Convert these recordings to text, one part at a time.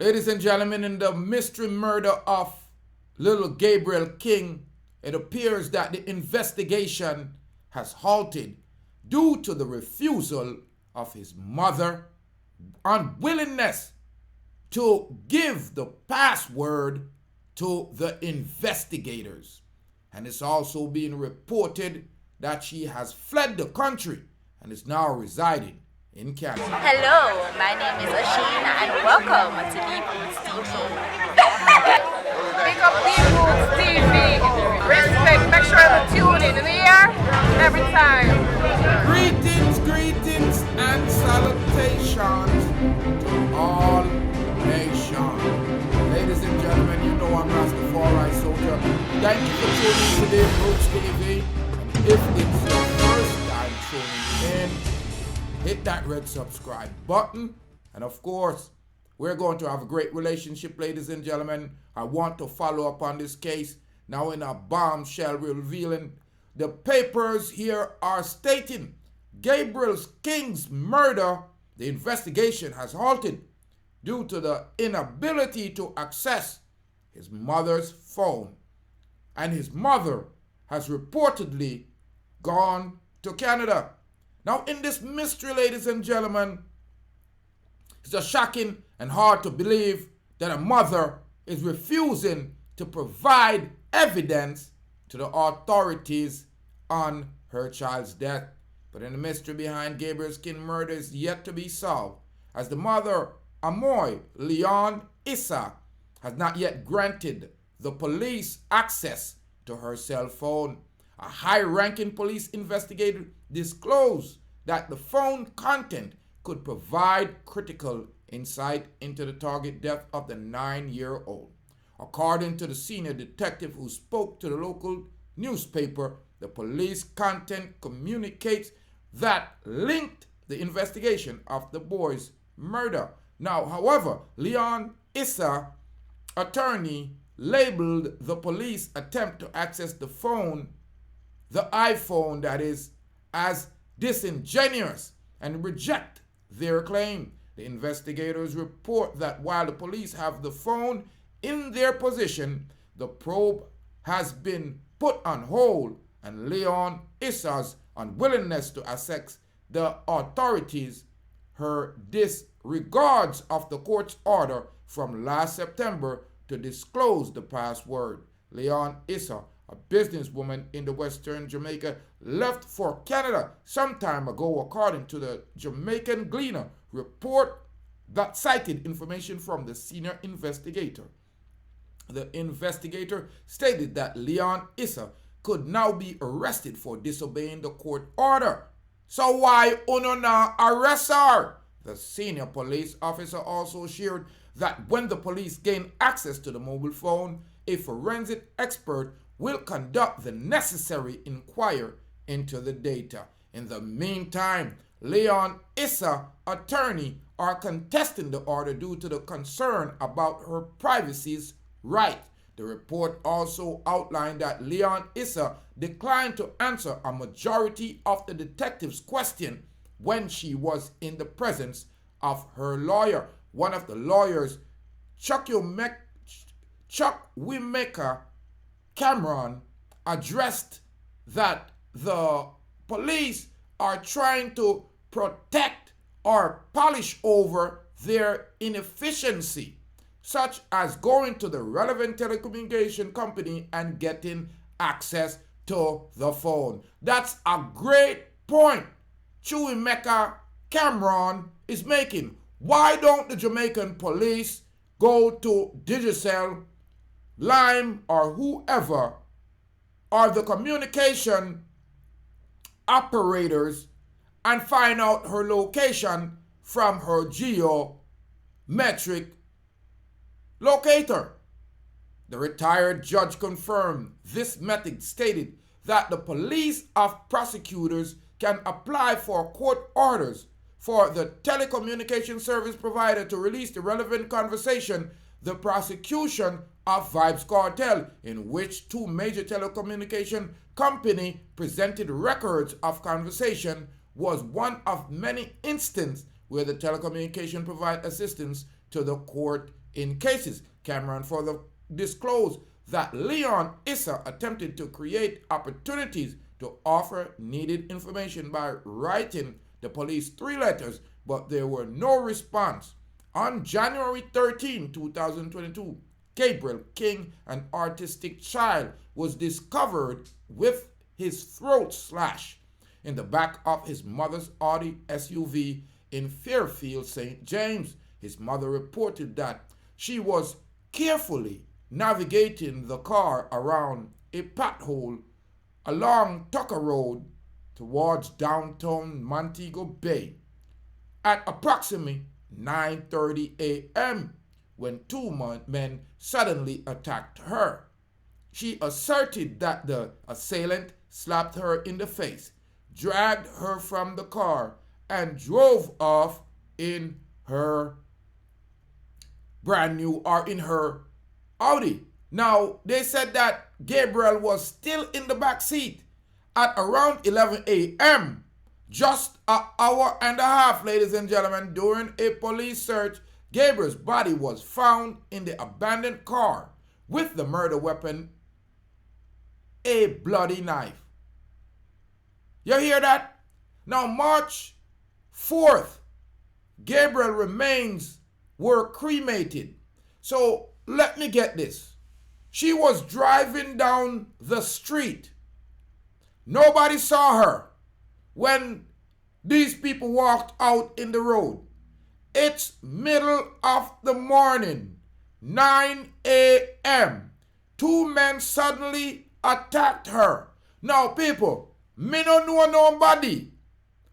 Ladies and gentlemen, in the mystery murder of little Gabriel King, it appears that the investigation has halted due to the refusal of his mother, unwillingness to give the password to the investigators. And it's also being reported that she has fled the country and is now residing in Canada. Hello, my name is Ashina and welcome to Deep Roots TV. Pick up Deep Roots TV. Respect, make sure you tune in here every time. Greetings and salutations to all nations. Ladies and gentlemen, you know I'm Rastafari Soldier. Thank you for tuning in to Deep Roots TV. And if it's your first time tuning in, hit that red subscribe button. And of course, we're going to have a great relationship, ladies and gentlemen. I want to follow up on this case. Now in a bombshell revealing, the papers here are stating Gabriel King's murder, the investigation has halted due to the inability to access his mother's phone. And his mother has reportedly gone to Canada. Now, in this mystery, ladies and gentlemen, it's just shocking and hard to believe that a mother is refusing to provide evidence to the authorities on her child's death. But in the mystery behind Gabriel King's murder is yet to be solved, as the mother, Amoi Leon Issa, has not yet granted the police access to her cell phone. A high-ranking police investigator disclosed that the phone content could provide critical insight into the target death of the 9-year-old. According to the senior detective who spoke to the local newspaper, the police content communicates that linked the investigation of the boy's murder. Now, however, Leon Issa, attorney, labeled the police attempt to access the phone, the iPhone that is, as disingenuous and reject their claim. The investigators report that while the police have the phone in their possession, the probe has been put on hold, and Leon Issa's unwillingness to access the authorities, her disregards of the court's order from last September to disclose the password. Leon Issa, a businesswoman in the Western Jamaica, left for Canada some time ago, according to the Jamaica Gleaner report that cited information from the senior investigator. The investigator stated that Leon Issa could now be arrested for disobeying the court order. So why uno na arrest her? The senior police officer also shared that when the police gain access to the mobile phone, a forensic expert will conduct the necessary inquiry into the data. In the meantime, Leon Issa, attorney, are contesting the order due to the concern about her privacy's right. The report also outlined that Leon Issa declined to answer a majority of the detective's question when she was in the presence of her lawyer. One of the lawyers, Chuck Wimeka Cameron, addressed that the police are trying to protect or polish over their inefficiency, such as going to the relevant telecommunication company and getting access to the phone. That's a great point Chuimeka Cameron is making. Why don't the Jamaican police go to Digicel, Lime, or whoever are the communication operators and find out her location from her geometric locator? The retired judge confirmed this method, stated that the police of prosecutors can apply for court orders for the telecommunication service provider to release the relevant conversation. The prosecution of Vibes Cartel, in which two major telecommunication companies presented records of conversation, was one of many instances where the telecommunication provided assistance to the court in cases. Cameron further disclosed that Leon Issa attempted to create opportunities to offer needed information by writing the police 3 letters, but there were no response. On January 13, 2022, Gabriel King, an autistic child, was discovered with his throat slashed in the back of his mother's Audi SUV in Fairfield, St. James. His mother reported that she was carefully navigating the car around a pothole along Tucker Road towards downtown Montego Bay at approximately 9:30 a.m. when 2 men suddenly attacked her. She asserted that the assailant slapped her in the face, dragged her from the car, and drove off in her in her Audi. Now, they said that Gabriel was still in the back seat at around 11 a.m., just an hour and a half, ladies and gentlemen. During a police search, Gabriel's body was found in the abandoned car with the murder weapon, a bloody knife. You hear that? Now, March 4th, Gabriel remains were cremated. So let me get this. She was driving down the street. Nobody saw her when these people walked out in the road. It's middle of the morning, 9 a.m. 2 men suddenly attacked her. Now, people, me don't know nobody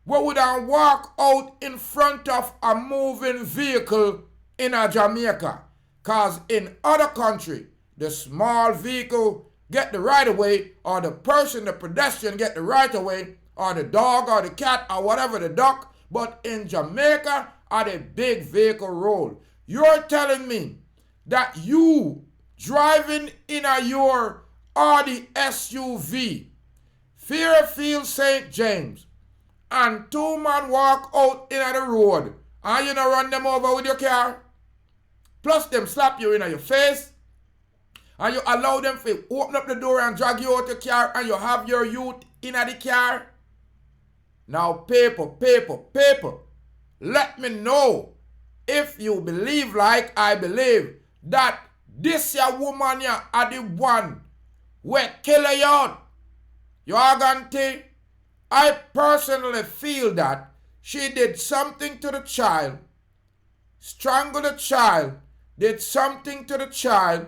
who would walk out in front of a moving vehicle in a Jamaica. Because in other country, the small vehicle get the right of way, or the person, the pedestrian, get the right of way, or the dog or the cat or whatever, the duck. But in Jamaica, are the big vehicle roll. You're telling me that you driving in your Audi SUV, Fairfield St. James, and 2 men walk out in the road, and you not run them over with your car? Plus them slap you in your face, and you allow them to open up the door and drag you out the car, and you have your youth in the car? Now, people, let me know if you believe like I believe that this your woman here are the one who kill you out. You are going to? I personally feel that she did something to the child, strangled the child, did something to the child,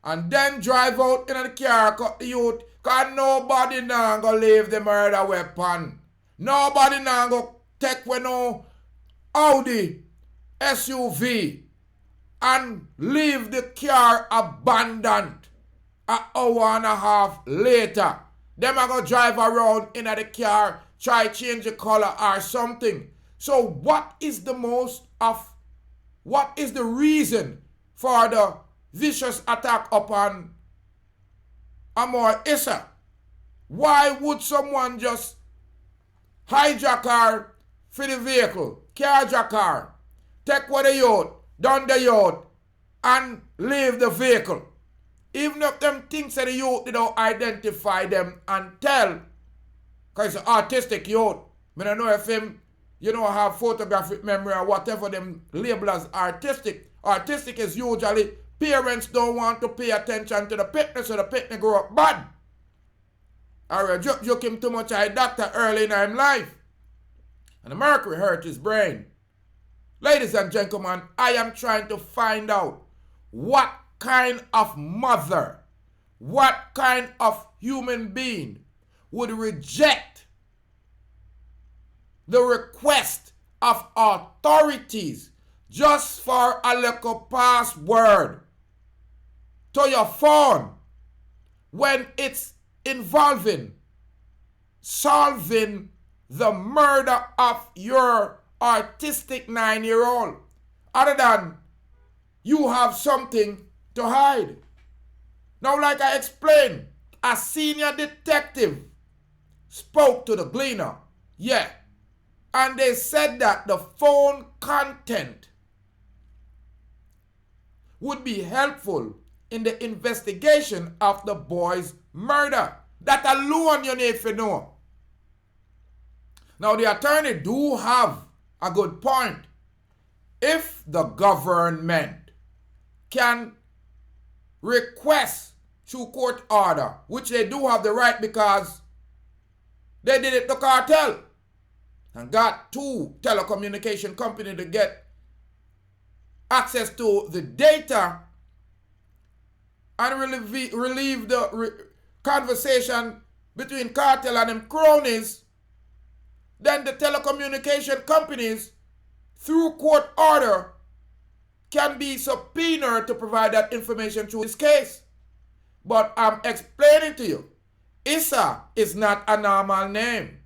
and then drive out in the car, cut the youth, because nobody now going to leave the murder weapon. Nobody now going to take no Audi SUV and leave the car abandoned an hour and a half later. Them are going to drive around in the car, try change the color or something. So what is the reason for the vicious attack upon Amoi Issa? Why would someone just hijack her for the vehicle, carjack her, take what the youth, down the youth, and leave the vehicle? Even if them things that the youth, they don't identify them and tell, because it's an artistic youth. I don't know if him, have photographic memory or whatever them label as artistic. Artistic is usually parents don't want to pay attention to the picnic, so the picnic grow up bad. Or joke him too much, I doctor early in his life. And the mercury hurt his brain. Ladies and gentlemen, I am trying to find out what kind of mother, what kind of human being would reject the request of authorities just for a little password to your phone when it's involving solving the murder of your artistic 9-year-old. Other than you have something to hide. Now, like I explained, a senior detective spoke to the Gleaner. Yeah. And they said that the phone content would be helpful in the investigation of the boy's murder. That alone you need to know. Now the attorney do have a good point. If the government can request through court order, which they do have the right because they did it to cartel and got two telecommunication companies to get access to the data and relieve the conversation between cartel and them cronies, then the telecommunication companies, through court order, can be subpoenaed to provide that information through this case. But I'm explaining to you, Issa is not a normal name.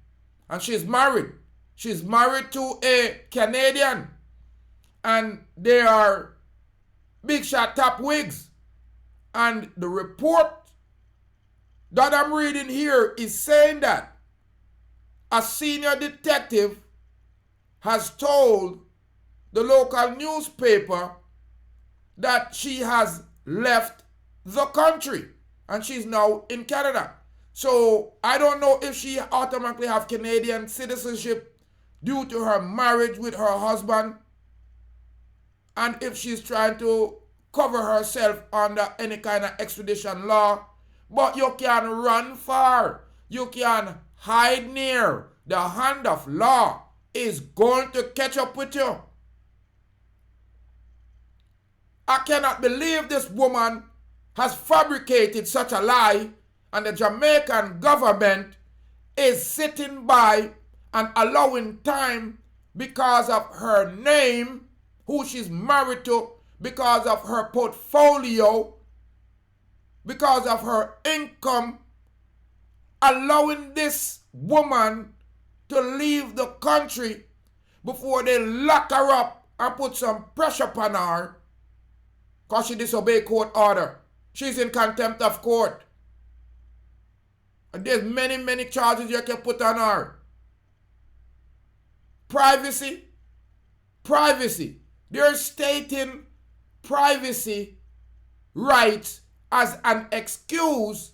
And she's married. She's married to a Canadian. And they are big shot top wigs. And the report that I'm reading here is saying that a senior detective has told the local newspaper that she has left the country and she's now in Canada. So I don't know if she automatically have Canadian citizenship due to her marriage with her husband, and if she's trying to cover herself under any kind of extradition law. But you can run far. You can hide near. The hand of law is going to catch up with you. I cannot believe this woman has fabricated such a lie, and the Jamaican government is sitting by and allowing time because of her name, who she's married to, because of her portfolio, because of her income, allowing this woman to leave the country before they lock her up and put some pressure upon her because she disobeyed court order. She's in contempt of court. And there's many charges you can put on her. Privacy. They're stating privacy rights as an excuse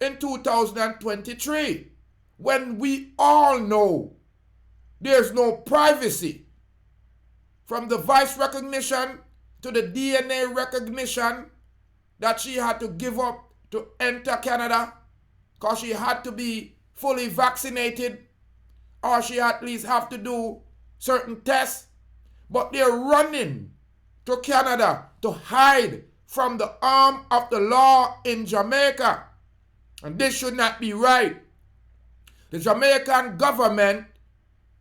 in 2023, when we all know there's no privacy. From the voice recognition to the DNA recognition that she had to give up to enter Canada because she had to be fully vaccinated, or she at least have to do certain tests. But they're running to Canada to hide from the arm of the law in Jamaica. And this should not be right. The Jamaican government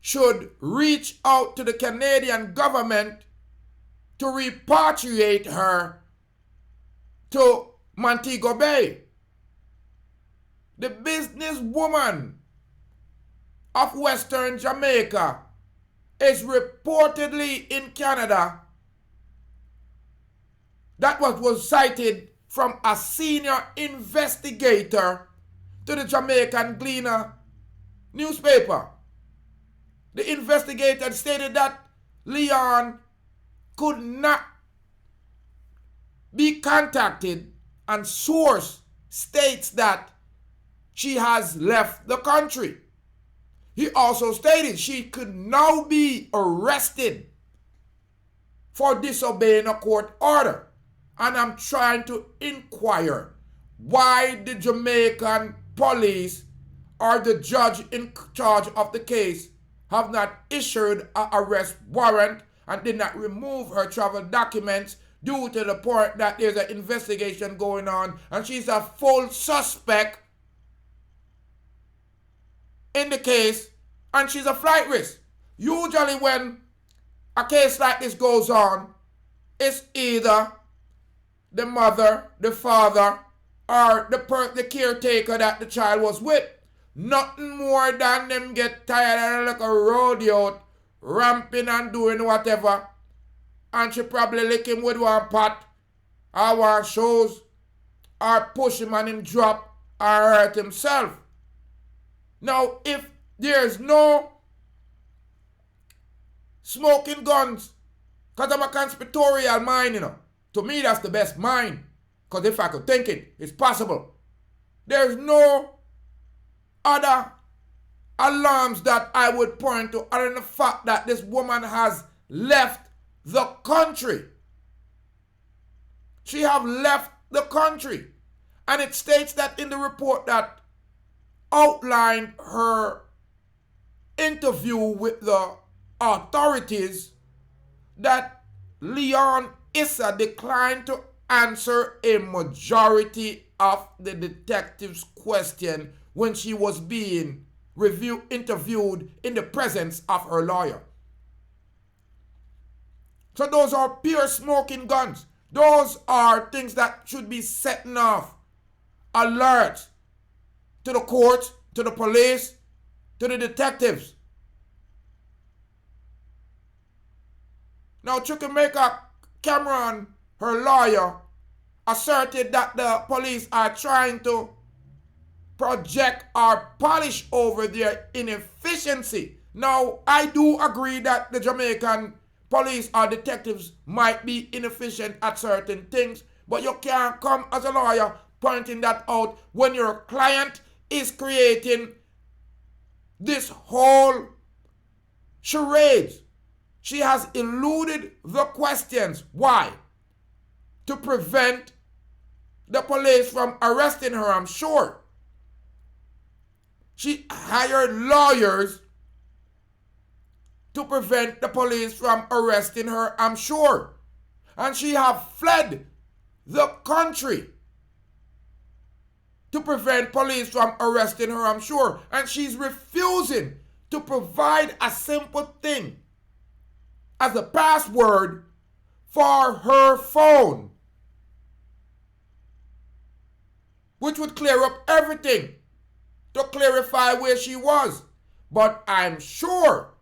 should reach out to the Canadian government to repatriate her to Montego Bay. The businesswoman of Western Jamaica is reportedly in Canada. That was cited from a senior investigator to the Jamaica Gleaner newspaper. The investigator stated that Leon could not be contacted, and source states that she has left the country. He also stated she could now be arrested for disobeying a court order. And I'm trying to inquire why the Jamaican police or the judge in charge of the case have not issued an arrest warrant and did not remove her travel documents due to the point that there's an investigation going on and she's a full suspect in the case and she's a flight risk. Usually when a case like this goes on, it's either the mother, the father, or the caretaker that the child was with. Nothing more than them get tired and like a rodeo, ramping and doing whatever. And she probably lick him with one pot, or one shoes, or push him and him drop, or hurt himself. Now, if there's no smoking guns, because I'm a conspiratorial mind, To me, that's the best mind. Because if I could think it, it's possible. There's no other alarms that I would point to other than the fact that this woman has left the country. She have left the country. And it states that in the report that outlined her interview with the authorities that Leon Issa declined to answer a majority of the detective's question when she was being interviewed in the presence of her lawyer. So those are pure smoking guns. Those are things that should be setting off alert to the court, to the police, to the detectives. Now, Chukwemeka Cameron, her lawyer, asserted that the police are trying to project or polish over their inefficiency. Now, I do agree that the Jamaican police or detectives might be inefficient at certain things, but you can't come as a lawyer pointing that out when your client is creating this whole charade. She has eluded the questions. Why? To prevent the police from arresting her, I'm sure. She hired lawyers to prevent the police from arresting her, I'm sure. And she have fled the country to prevent police from arresting her, I'm sure. And she's refusing to provide a simple thing as a password for her phone, which would clear up everything, to clarify where she was. But I'm sure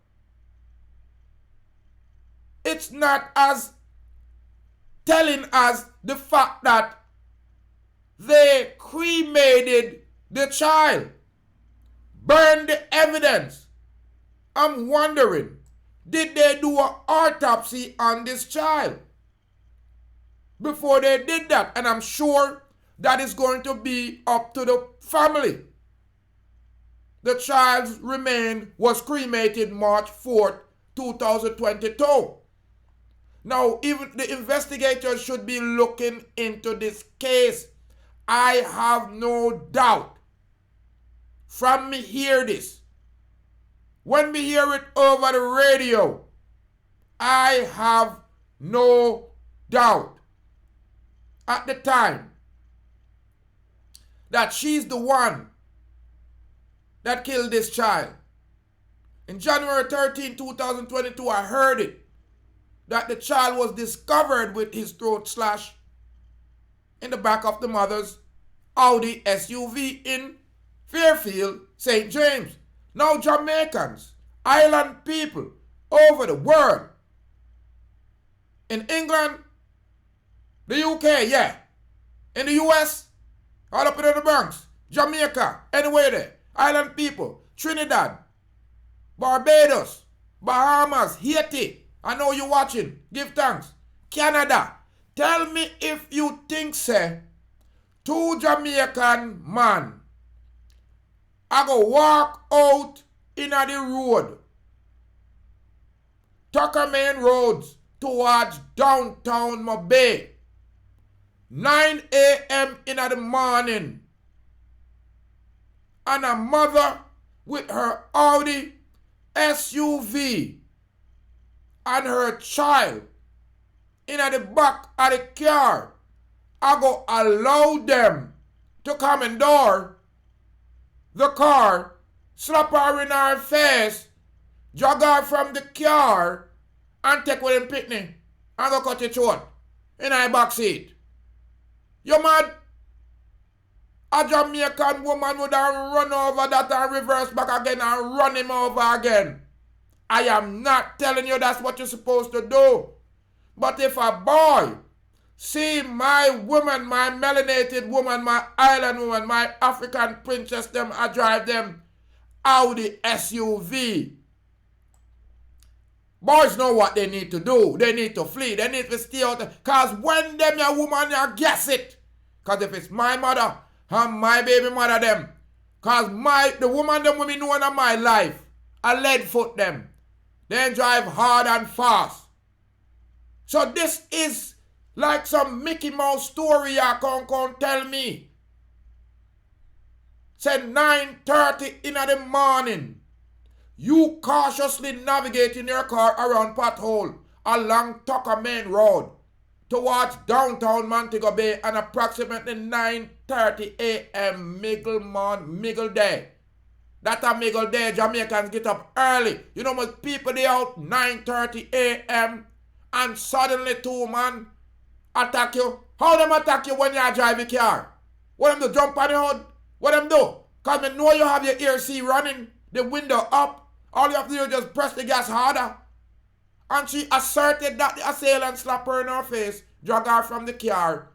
it's not as telling as the fact that they cremated the child, burned the evidence. I'm wondering, did they do an autopsy on this child before they did that? And I'm sure that is going to be up to the family. The child's remains was cremated March 4th, 2022. Now, even the investigators should be looking into this case. I have no doubt. From me hear this, when we hear it over the radio, I have no doubt at the time that she's the one that killed this child. In January 13, 2022, I heard it, that the child was discovered with his throat slashed in the back of the mother's Audi SUV in Fairfield, St. James. Now Jamaicans, island people over the world, in England, the UK, yeah, in the US, all up in the Bronx, Jamaica, anywhere there, island people, Trinidad, Barbados, Bahamas, Haiti, I know you're watching, give thanks, Canada. Tell me if you think, say, two Jamaican man I go walk out in the road, Tucker Main Roads towards downtown Mobay, 9 a.m. in the morning, and a mother with her Audi SUV and her child in the back of the car, I go allow them to come indoor the car, slap her in her face, drag her from the car, and take with him picnic and go cut it short in her back seat. You mad? A Jamaican woman would have run over that and reverse back again and run him over again. I am not telling you that's what you're supposed to do. But if a boy see my woman, my melanated woman, my island woman, my African princess, them, I drive them Audi SUV. Boys know what they need to do. They need to flee. They need to stay out. Because when them your woman, you guess it. Because if it's my mother and my baby mother them. Because the woman them with me know in my life. I lead foot them. They drive hard and fast. So this is like some Mickey Mouse story you can't tell me. Say 9:30 in the morning. You cautiously navigate in your car around pothole along Tucker Main Road towards downtown Montego Bay and approximately 9:30 a.m. Miggle Day. That a Miggle Day, Jamaicans get up early. You know most people they out 9:30 a.m. and suddenly two man attack you. How them attack you when you drive a car? What them do? Jump on the hood? What them do? Because me know you have your ear C running, the window up. All you have to do is just press the gas harder. And she asserted that the assailant slapped her in her face, drag her from the car.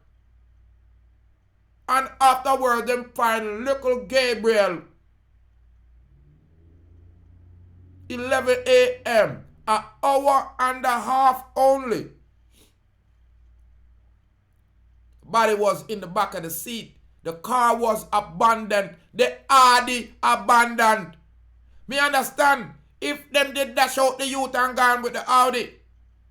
And afterwards, them find little Gabriel, 11 a.m., an hour and a half only. Body was in the back of the seat. The car was abandoned. The Audi abandoned. Me understand, if them did dash out the youth and gone with the Audi,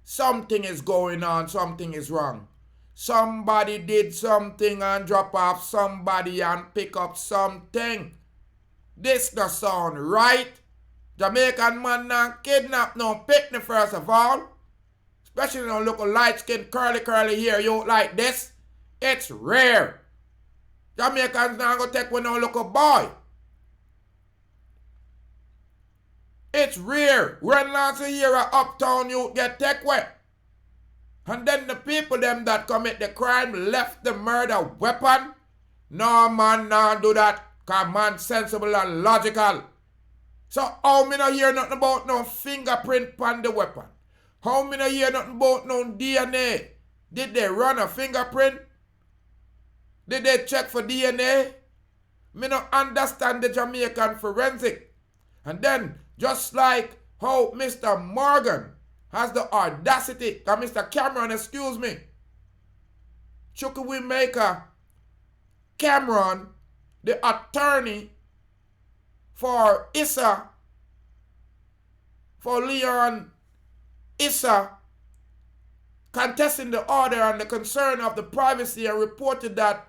something is going on, something is wrong. Somebody did something and drop off somebody and pick up something. This does sound right. Jamaican man not kidnap no picnic first of all. Especially no local light skin curly hair you like this. It's rare. Jamaicans not gonna take with no local boy. It's rare when lots of here a uptown youth get take wet. And then the people them that commit the crime left the murder weapon. No man not do that. Cause man sensible and logical. So how me not hear nothing about no fingerprint on the weapon? How me not hear nothing about no DNA? Did they run a fingerprint? Did they check for DNA? Me not understand the Jamaican forensic. And then just like how Mr. Morgan has the audacity, Mr. Cameron, excuse me, Chukwuemeka Maker Cameron, the attorney for Issa, for Leon Issa, contesting the order and the concern of the privacy and reported that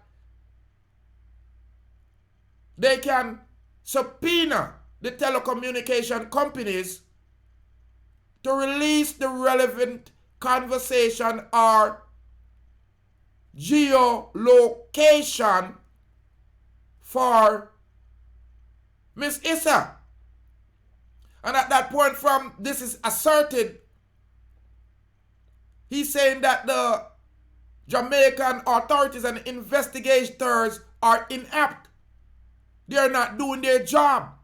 they can subpoena the telecommunication companies to release the relevant conversation or geolocation for Miss Issa. And at that point from this is asserted, he's saying that the Jamaican authorities and investigators are inept. They're not doing their job.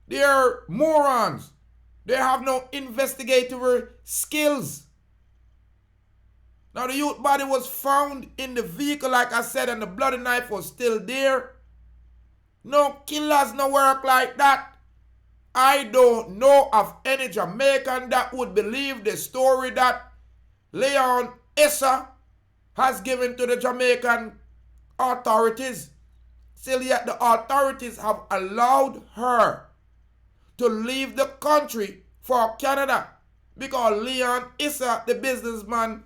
They're morons. They have no investigatory skills. Now the youth body was found in the vehicle, like I said, and the bloody knife was still there. No killers, no work like that. I don't know of any Jamaican that would believe the story that Leon Issa has given to the Jamaican authorities. Still yet the authorities have allowed her to leave the country for Canada because Leon Issa, the businesswoman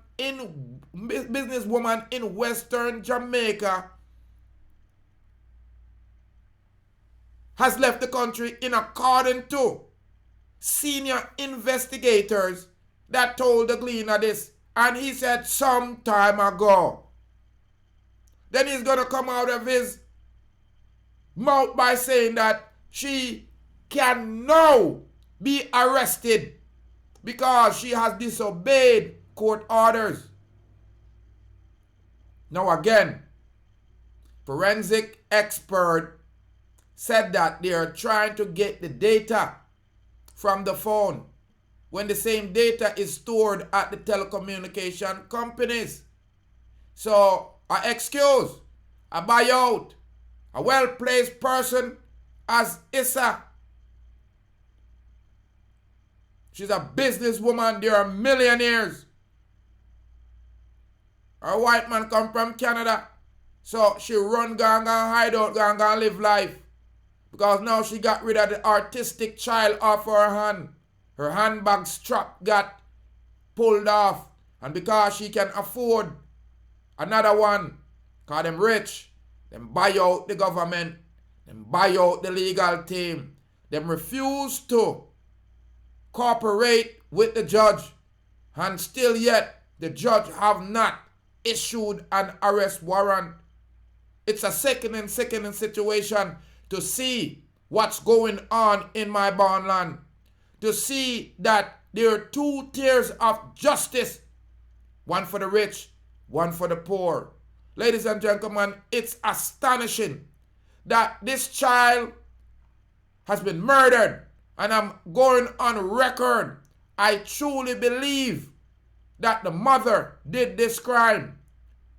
in Western Jamaica, has left the country in accordance to senior investigators that told the Gleaner this, and he said some time ago. Then he's going to come out of his mouth by saying that she can now be arrested because she has disobeyed court orders. Now again, forensic expert said that they are trying to get the data from the phone when the same data is stored at the telecommunication companies. So, I excuse, I buy out a well-placed person as Issa She's a businesswoman. They are millionaires. Her white man come from Canada. So she run, go and hide out, go and live life. Because now she got rid of the artistic child off her hand. Her handbag strap got pulled off. And because she can afford another one, because them rich, them buy out the government, them buy out the legal team, them refuse to cooperate with the judge. And still yet, the judge have not issued an arrest warrant. It's a sickening situation to see what's going on in my born land. To see that there are two tiers of justice. One for the rich, one for the poor. Ladies and gentlemen, it's astonishing that this child has been murdered. And I'm going on record. I truly believe that the mother did this crime.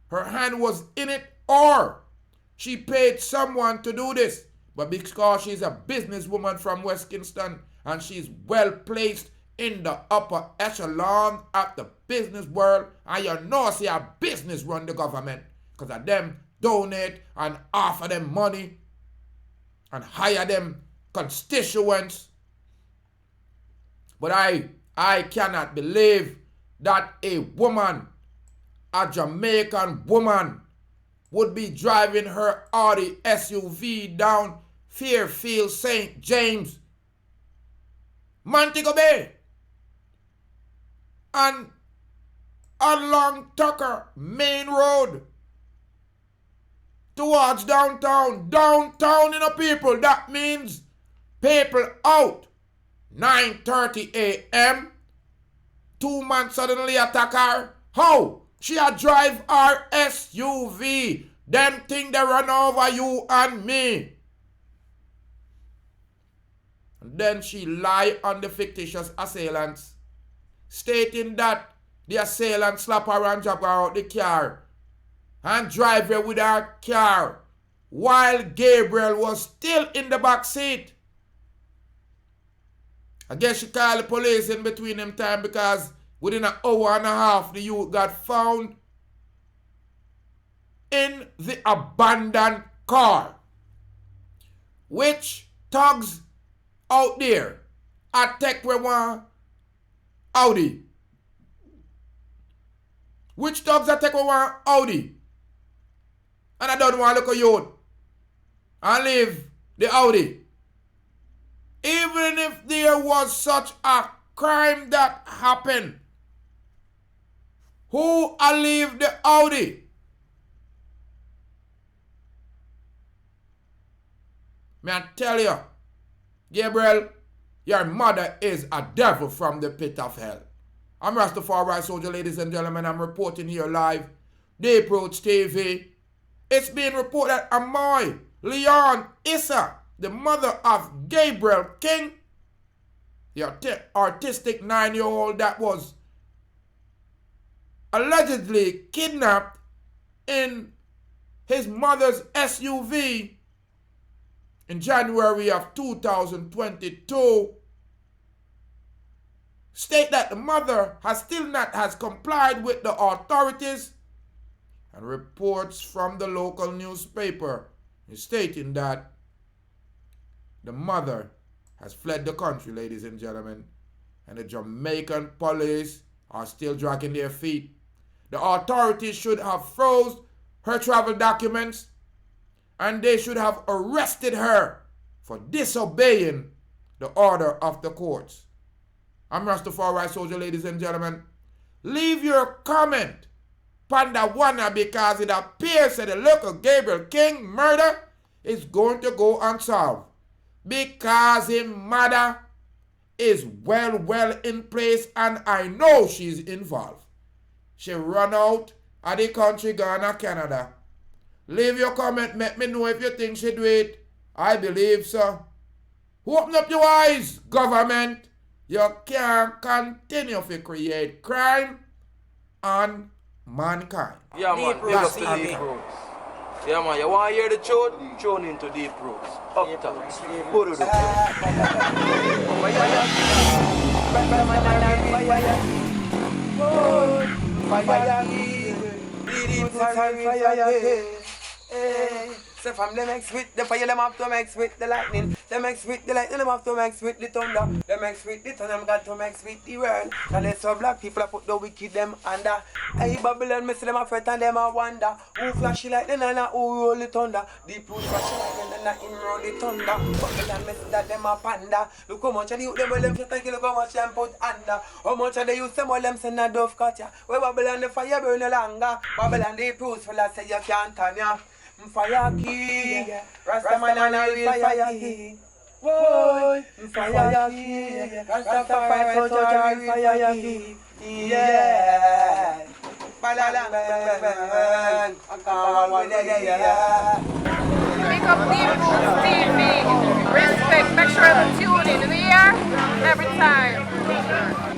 Her hand was in it, or she paid someone to do this. But because she's a businesswoman from West Kingston and she's well placed in the upper echelon of the business world, and you know see a business run the government because of them donate and offer them money and hire them constituents. But I cannot believe that a woman, a Jamaican woman, would be driving her Audi SUV down Fairfield St. James, Montego Bay, and along Tucker Main Road towards downtown. Downtown, you know, people. That means people out. 9:30 a.m. Two man suddenly attack her. How? She a drive her SUV. Them thing they run over you and me. And then she lie on the fictitious assailants, stating that the assailant slap her and drop her out the car and drive her with her car while Gabriel was still in the back seat. I guess she called the police in between them time because within an hour and a half the youth got found in the abandoned car, which thugs out there attack with one Audi. Which thugs attack with one Audi? And I don't want to look at youth and leave the Audi. Even if there was such a crime that happened, who will leave the Audi? May I tell you, Gabriel, your mother is a devil from the pit of hell. I'm Rastafari Soldier, ladies and gentlemen. I'm reporting here live, Deep Roots TV. It's being reported that Amoi Leon Issa, the mother of Gabriel King, the artistic 9-year-old that was allegedly kidnapped in his mother's SUV in January of 2022, state that the mother has complied with the authorities, and reports from the local newspaper is stating that the mother has fled the country, ladies and gentlemen, and the Jamaican police are still dragging their feet. The authorities should have froze her travel documents, and they should have arrested her for disobeying the order of the courts. I'm Rastafari Soldier, ladies and gentlemen. Leave your comment Panda Wanna, because it appears that the local Gabriel King murder is going to go unsolved, because his mother is well in place, and I know she's involved. She run out of the country, Ghana, Canada. Leave your comment, let me know if you think she do it. I believe so. Open up your eyes, government. You can't continue to create crime on mankind. Yeah, man, big up to Deep Roots. Yeah, man, you want to hear the truth? Tune into Deep Roots. Up top. Put it up. So from them mix with the fire, them have to mix with the lightning. Them mix with the lightning, them have to mix with the thunder. Them mix with the thunder, them got to mix with the world. And they so black people I put the wicked them under. Hey Babylon, me see them a fret and them a wonder. Who flashy lightning and who roll the thunder? Deep root flashy lightning and him roll the thunder. Babylon, me see that them a panda. Look how much of the youth them well them shit and look how much them put under. How much of the youth them well them send a dove cut ya. Where Babylon the fire burn no longer. Babylon the proofs full of say you can't turn ya. Fire king, Rastaman and a real fire king. Whoa, fire king, Rastafari soldier and fire king. Yeah, bang bang bang, Pick up Deep Roots TV. Respect. Make sure to tune in the year every time.